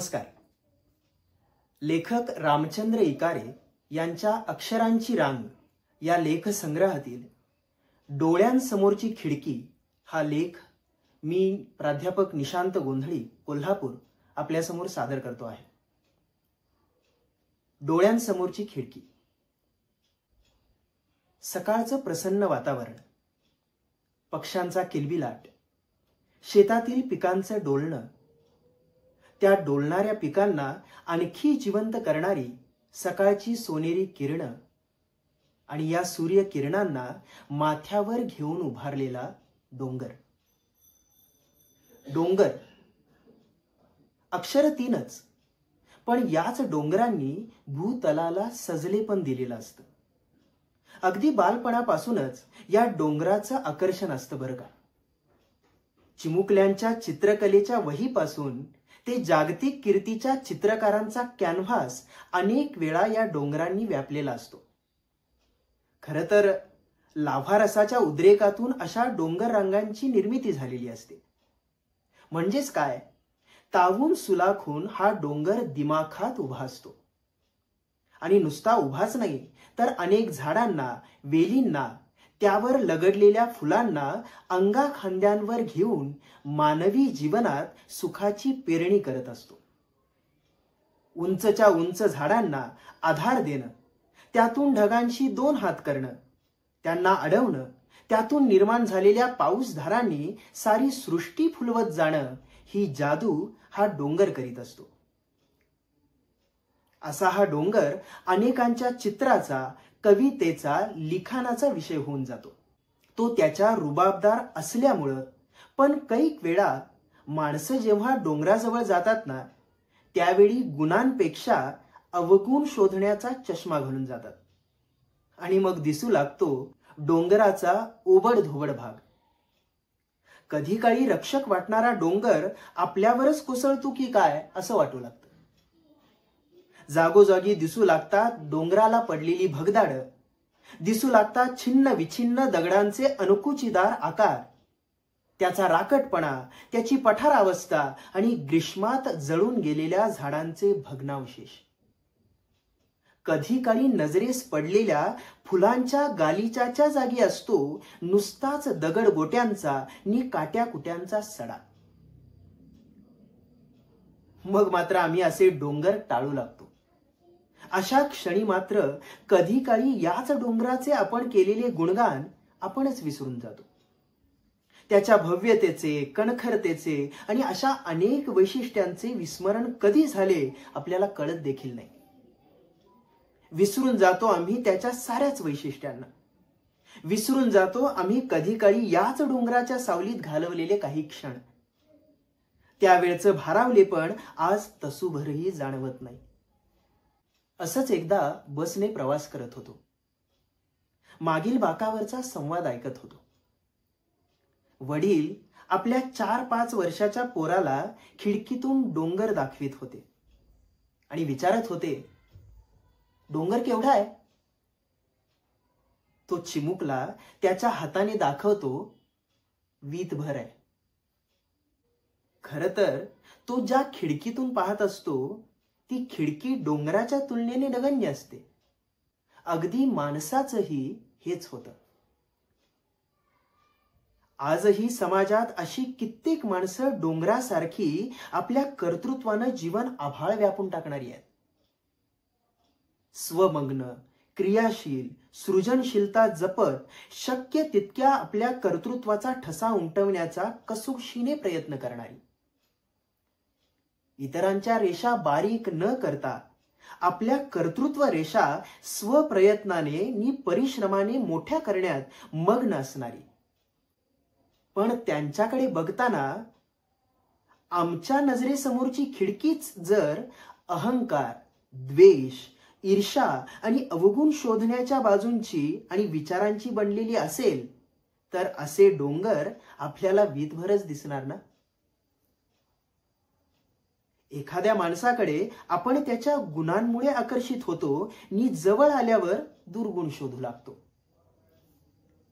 नमस्कार. लेखक रामचंद्र इकारे यांच्या अक्षरांची रांग या लेखसंग्रहातील डोळ्यांसमोरची खिडकी हा लेख मी प्राध्यापक निशांत गोंधळी, कोल्हापूर आपल्यासमोर सादर करतो आहे. डोळ्यांसमोरची खिडकी. सकाळचं प्रसन्न वातावरण, पक्ष्यांचा किलबिलाट, शेतातील पिकांचं डोलणं, त्या डोलणाऱ्या पिकांना आणखी जिवंत करणारी सकाळची सोनेरी किरणं आणि या सूर्य किरणांना माथ्यावर घेऊन उभारलेला डोंगर. डोंगर अक्षर तीनच, पण याच डोंगरांनी भूतलाला सजलेपण दिलेलं असतं. अगदी बालपणापासूनच या डोंगराचं आकर्षण असतं बरं का. चिमुकल्यांच्या चित्रकलेच्या वहीपासून ते जागतिक कीर्तीच्या चित्रकारांचा कॅनव्हास अनेक वेळा या डोंगरांनी व्यापलेला असतो. खरं तर लाव्हारसाच्या उद्रेकातून अशा डोंगर रंगांची निर्मिती झालेली असते. म्हणजेच काय, तावून सुलाखून हा डोंगर दिमाखात उभा असतो. आणि नुसता उभाच नाही, तर अनेक झाडांना, वेलींना, त्यावर लगडलेल्या फुलांना अंगाखांद्यांवर घेऊन मानवी जीवनात सुखाची पेरणी करत असतो. उंचच्या उंच झाडांना आधार देणं, त्यातून ढगांशी दोन हात करणं, त्यांना अडवणं, त्यातून निर्माण झालेल्या पाऊसधारांनी सारी सृष्टी फुलवत जाणं, ही जादू हा डोंगर करीत असतो. असा हा डोंगर अनेकांच्या चित्राचा, कवितेचा, लिखाणाचा विषय होऊन जातो. तो त्याच्या रुबाबदार असल्यामुळं, पण कैक वेळा माणसं जेव्हा डोंगराजवळ जातात ना, त्यावेळी गुणांपेक्षा अवगुण शोधण्याचा चष्मा घालून जातात. आणि मग दिसू लागतो डोंगराचा ओबडधोबड भाग. कधी काळी रक्षक वाटणारा डोंगर आपल्यावरच कोसळतो की काय असं वाटू लागतं. जागोजागी दिसू लागतात डोंगराला पडलेली भगदाडं, दिसू लागतात छिन्न विछिन्न दगडांचे अणकुचीदार आकार, त्याचा राकटपणा, त्याची पठारावस्था आणि ग्रीष्मात जळून गेलेल्या झाडांचे भग्नावशेष. कधी काळी नजरेस पडलेल्या फुलांच्या गालिचाच्या जागी असतो नुसताच दगडगोट्यांचा नि काट्याकुट्यांचा सडा. मग मात्र आम्ही असे डोंगर टाळू लागतो. अशा क्षणी मात्र कधी काळी याच डोंगराचे आपण केलेले गुणगान आपणच विसरून जातो. त्याच्या भव्यतेचे, कणखरतेचे आणि अशा अनेक वैशिष्ट्यांचे विस्मरण कधी झाले आपल्याला कळत देखील नाही. विसरून जातो आम्ही त्याच्या साऱ्याच वैशिष्ट्यांना. विसरून जातो आम्ही कधी काळी याच डोंगराच्या सावलीत घालवलेले काही क्षण. त्यावेळचं भारावलेपण आज तसूभरही जाणवत नाही. असंच एकदा बसने प्रवास करत होतो. मागील बाकावरचा संवाद ऐकत होतो. वडील आपल्या 4-5 वर्षाच्या पोराला खिडकीतून डोंगर दाखवित होते आणि विचारत होते, डोंगर केवढा आहे? तो चिमुकला त्याच्या हाताने दाखवतो, वीतभर आहे. खरं तर तो ज्या खिडकीतून पाहत असतो ती खिडकी डोंगराच्या तुलनेने नगण्य असते. अगदी माणसाचंही हेच होतं. आजही समाजात अशी कित्येक माणसं डोंगरासारखी आपल्या कर्तृत्वानं जीवन आभाळ व्यापून टाकणारी आहेत. स्वमग्न, क्रियाशील, सृजनशीलता जपत शक्य तितक्या आपल्या कर्तृत्वाचा ठसा उमटवण्याचा कसोशीने प्रयत्न करणारी. इतरांच्या रेषा बारीक न करता आपल्या कर्तृत्व रेषा स्वप्रयत्नाने नि परिश्रमाने मोठ्या करण्यात मग्न असणारी. पण त्यांच्याकडे बघताना आमच्या नजरेसमोरची खिडकीच जर अहंकार, द्वेष, ईर्ष्या आणि अवगुण शोधण्याच्या बाजूंची आणि विचारांची बनलेली असेल, तर असे डोंगर आपल्याला वीतभरच दिसणार ना. एखाद्या माणसाकडे आपण त्याच्या गुणांमुळे आकर्षित होतो नि जवळ आल्यावर दुर्गुण शोधू लागतो.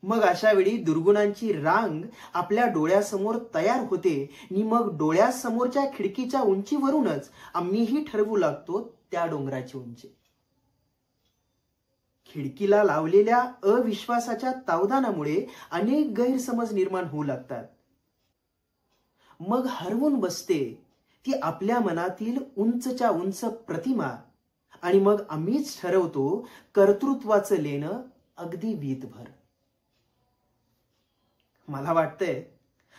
मग अशा वेळी दुर्गुणांची रांग आपल्या डोळ्यासमोर तयार होते आणि मग डोळ्यासमोरच्या खिडकीच्या उंचीवरूनच आम्हीही ठरवू लागतो त्या डोंगराची उंची. खिडकीला लावलेल्या अविश्वासाच्या तावदानामुळे अनेक गैरसमज निर्माण होऊ लागतात. मग हरवून बसते ती आपल्या मनातील उंचच्या उंच प्रतिमा आणि मग आम्हीच ठरवतो कर्तृत्वाचं लेणं अगदी वीतभर. मला वाटतंय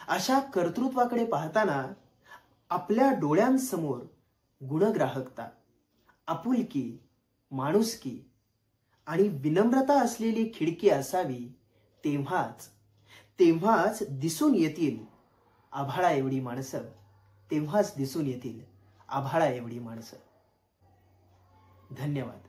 अशा कर्तृत्वाकडे पाहताना आपल्या डोळ्यांसमोर गुणग्राहकता, आपुलकी, माणुसकी आणि विनम्रता असलेली खिडकी असावी. तेव्हाच दिसून येतील आभाळा एवढी माणसं. तेव्हाच दिसून येतील आभाळा एवढी माणसं. धन्यवाद.